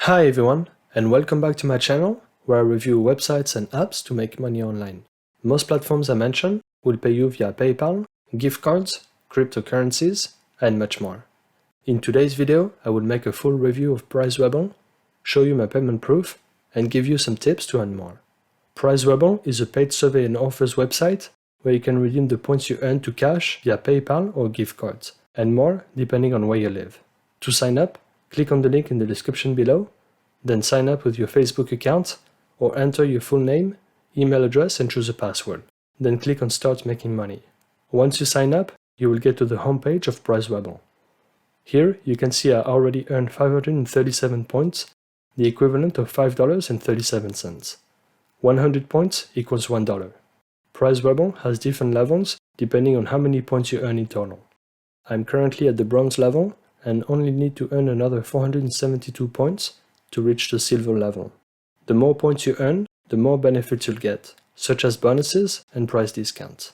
Hi everyone, and welcome back to my channel, where I review websites and apps to make money online. Most platforms I mention will pay you via PayPal, gift cards, cryptocurrencies, and much more. In today's video, I will make a full review of Prizerebel, show you my payment proof, and give you some tips to earn more. Prizerebel is a paid survey and offers website where you can redeem the points you earn to cash via PayPal or gift cards, and more depending on where you live. To sign up, click on the link in the description below, then sign up with your Facebook account or enter your full name, email address and choose a password. Then click on Start Making Money. Once you sign up, you will get to the homepage of Prizerebel. Here you can see I already earned 537 points, the equivalent of $5.37. 100 points equals $1. Prizerebel has different levels depending on how many points you earn in total. I'm currently at the bronze level and only need to earn another 472 points to reach the silver level. The more points you earn, the more benefits you'll get, such as bonuses and price discounts.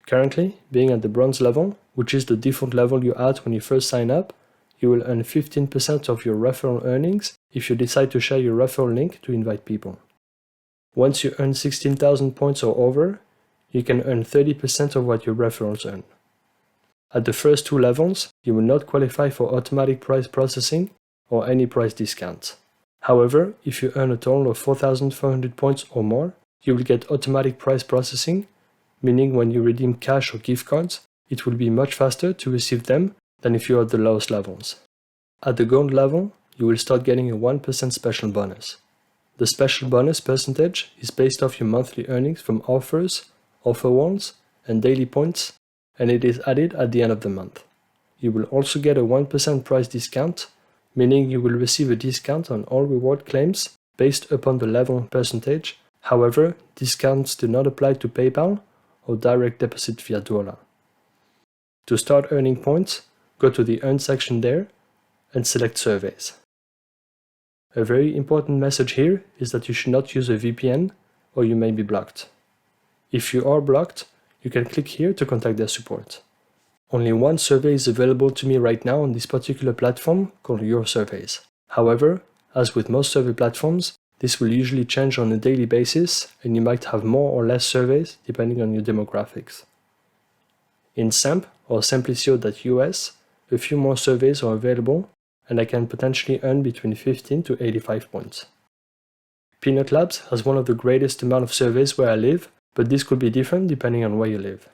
Currently, being at the bronze level, which is the default level you add when you first sign up, you will earn 15% of your referral earnings if you decide to share your referral link to invite people. Once you earn 16,000 points or over, you can earn 30% of what your referrals earn. At the first two levels, you will not qualify for automatic price processing or any price discount. However, if you earn a total of 4,400 points or more, you will get automatic price processing, meaning when you redeem cash or gift cards, it will be much faster to receive them than if you are at the lowest levels. At the gold level, you will start getting a 1% special bonus. The special bonus percentage is based off your monthly earnings from offers, offer warrants, and daily points, and it is added at the end of the month. You will also get a 1% price discount, meaning you will receive a discount on all reward claims based upon the level percentage. However, discounts do not apply to PayPal or direct deposit via Dollar. To start earning points, go to the Earn section there and select Surveys. A very important message here is that you should not use a VPN or you may be blocked. If you are blocked, you can click here to contact their support. Only one survey is available to me right now on this particular platform called Your Surveys. However, as with most survey platforms, this will usually change on a daily basis and you might have more or less surveys depending on your demographics. In SAMP or Simplicio.us, a few more surveys are available and I can potentially earn between 15 to 85 points. Peanut Labs has one of the greatest amount of surveys where I live, but this could be different depending on where you live.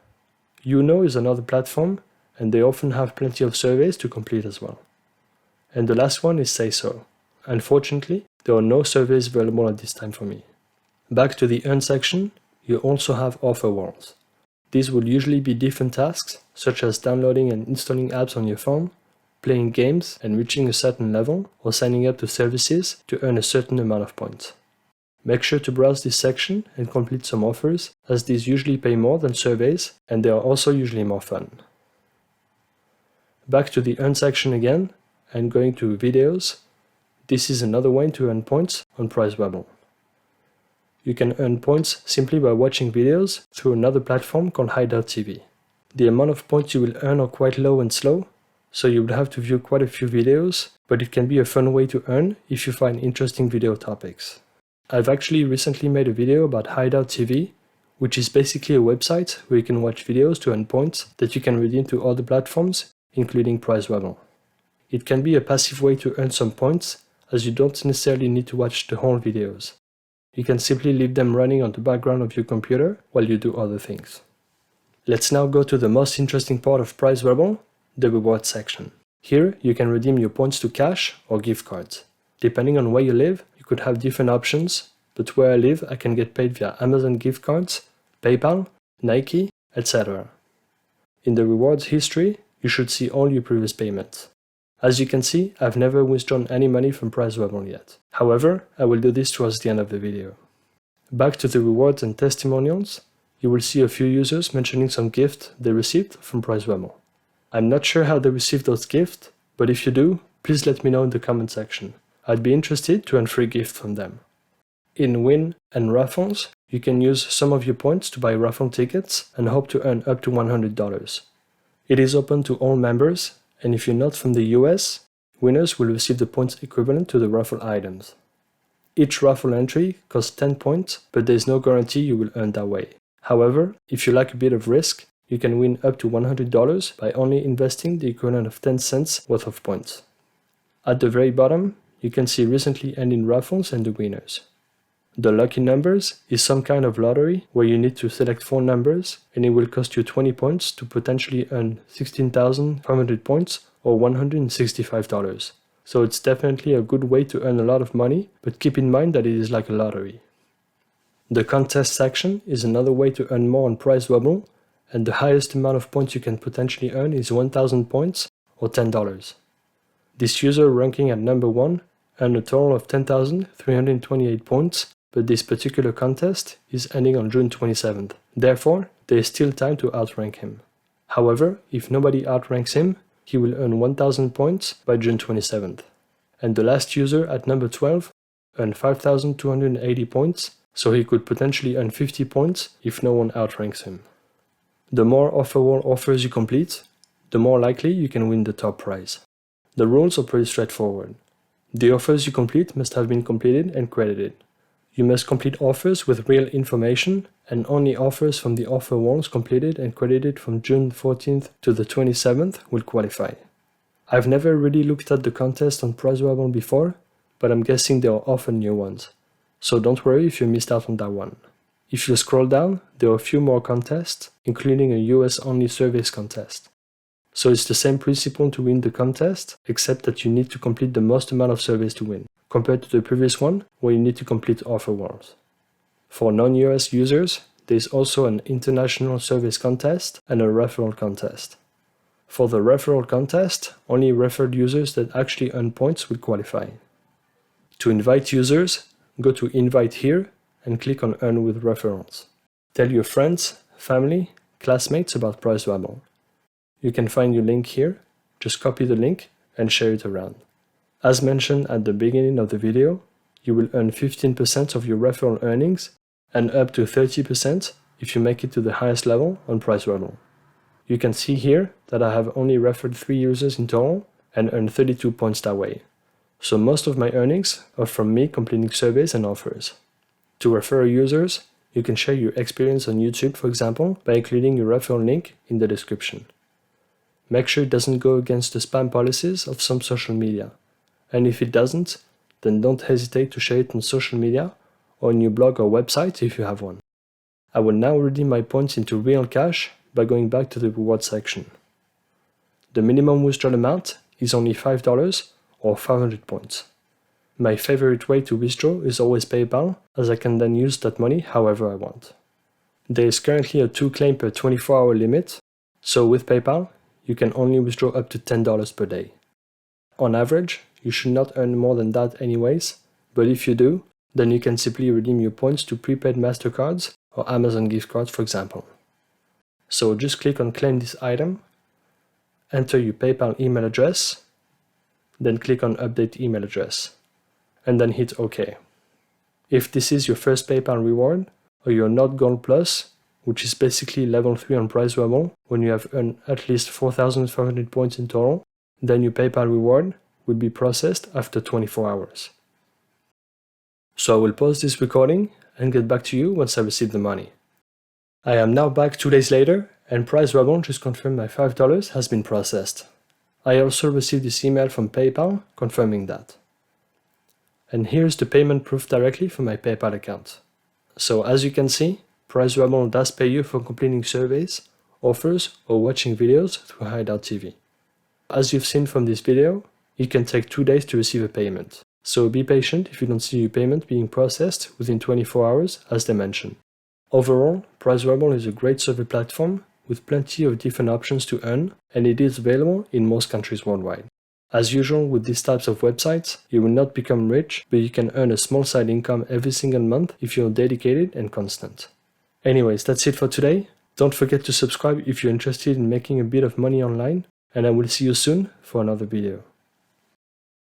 Uno is another platform, and they often have plenty of surveys to complete as well. And the last one is Say So. Unfortunately, there are no surveys available at this time for me. Back to the Earn section, you also have offer warrants. These will usually be different tasks, such as downloading and installing apps on your phone, playing games and reaching a certain level, or signing up to services to earn a certain amount of points. Make sure to browse this section and complete some offers, as these usually pay more than surveys and they are also usually more fun. Back to the Earn section again and going to Videos. This is another way to earn points on Prizerebel. You can earn points simply by watching videos through another platform called Hideout TV. The amount of points you will earn are quite low and slow, so you will have to view quite a few videos, but it can be a fun way to earn if you find interesting video topics. I've actually recently made a video about Hideout TV, which is basically a website where you can watch videos to earn points that you can redeem to other platforms, including Prizerebel. It can be a passive way to earn some points, as you don't necessarily need to watch the whole videos. You can simply leave them running on the background of your computer while you do other things. Let's now go to the most interesting part of Prizerebel, the reward section. Here you can redeem your points to cash or gift cards. Depending on where you live, you could have different options, but where I live I can get paid via Amazon gift cards, PayPal, Nike, etc. In the rewards history, you should see all your previous payments. As you can see, I've never withdrawn any money from Prizerebel yet. However, I will do this towards the end of the video. Back to the rewards and testimonials, you will see a few users mentioning some gifts they received from Prizerebel. I'm not sure how they received those gifts, but if you do, please let me know in the comment section. I'd be interested to earn free gifts from them. In Win and Raffles, you can use some of your points to buy raffle tickets and hope to earn up to $100. It is open to all members, and if you're not from the US, winners will receive the points equivalent to the raffle items. Each raffle entry costs 10 points, but there is no guarantee you will earn that way. However, if you like a bit of risk, you can win up to $100 by only investing the equivalent of 10 cents worth of points. At the very bottom, you can see recently ending raffles and the winners. The lucky numbers is some kind of lottery where you need to select 4 numbers and it will cost you 20 points to potentially earn 16,500 points or $165. So it's definitely a good way to earn a lot of money, but keep in mind that it is like a lottery. The contest section is another way to earn more on Prizerebel, and the highest amount of points you can potentially earn is 1,000 points or $10. This user ranking at number 1 earned a total of 10,328 points, but this particular contest is ending on June 27th. Therefore, there is still time to outrank him. However, if nobody outranks him, he will earn 1,000 points by June 27th. And the last user at number 12 earned 5,280 points, so he could potentially earn 50 points if no one outranks him. The more offer wall offers you complete, the more likely you can win the top prize. The rules are pretty straightforward. The offers you complete must have been completed and credited. You must complete offers with real information, and only offers from the offer walls completed and credited from June 14th to the 27th will qualify. I've never really looked at the contest on Prizerebel before, but I'm guessing there are often new ones. So don't worry if you missed out on that one. If you scroll down, there are a few more contests, including a US-only surveys contest. So it's the same principle to win the contest, except that you need to complete the most amount of surveys to win, compared to the previous one, where you need to complete offer walls. For non-US users, there is also an international surveys contest and a referral contest. For the referral contest, only referred users that actually earn points will qualify. To invite users, go to Invite here and click on Earn with Referrals. Tell your friends, family, classmates about Prizerebel. You can find your link here, just copy the link and share it around. As mentioned at the beginning of the video, you will earn 15% of your referral earnings and up to 30% if you make it to the highest level on Prizerebel. You can see here that I have only referred 3 users in total and earned 32 points that way. So most of my earnings are from me completing surveys and offers. To refer users, you can share your experience on YouTube, for example, by including your referral link in the description. Make sure it doesn't go against the spam policies of some social media. And if it doesn't, then don't hesitate to share it on social media or on your blog or website if you have one. I will now redeem my points into real cash by going back to the reward section. The minimum withdrawal amount is only $5 or 500 points. My favorite way to withdraw is always PayPal, as I can then use that money however I want. There is currently a 2 claim per 24-hour limit, so with PayPal, you can only withdraw up to $10 per day. On average, you should not earn more than that anyways, but if you do, then you can simply redeem your points to prepaid MasterCards or Amazon gift cards, for example. So just click on Claim this item, enter your PayPal email address, then click on Update email address, and then hit OK. If this is your first PayPal reward, or you're not Gold Plus, which is basically level 3 on Prizerebel, when you have earned at least 4,500 points in total, then your PayPal reward will be processed after 24 hours. So I will pause this recording and get back to you once I receive the money. I am now back 2 days later, and Prizerebel just confirmed my $5 has been processed. I also received this email from PayPal confirming that. And here's the payment proof directly from my PayPal account. So as you can see, Prizerebel does pay you for completing surveys, offers, or watching videos through Hideout TV. As you've seen from this video, it can take 2 days to receive a payment. So be patient if you don't see your payment being processed within 24 hours as they mentioned. Overall, Prizerebel is a great survey platform with plenty of different options to earn, and it is available in most countries worldwide. As usual with these types of websites, you will not become rich, but you can earn a small side income every single month if you're dedicated and constant. Anyways, that's it for today. Don't forget to subscribe if you're interested in making a bit of money online, and I will see you soon for another video.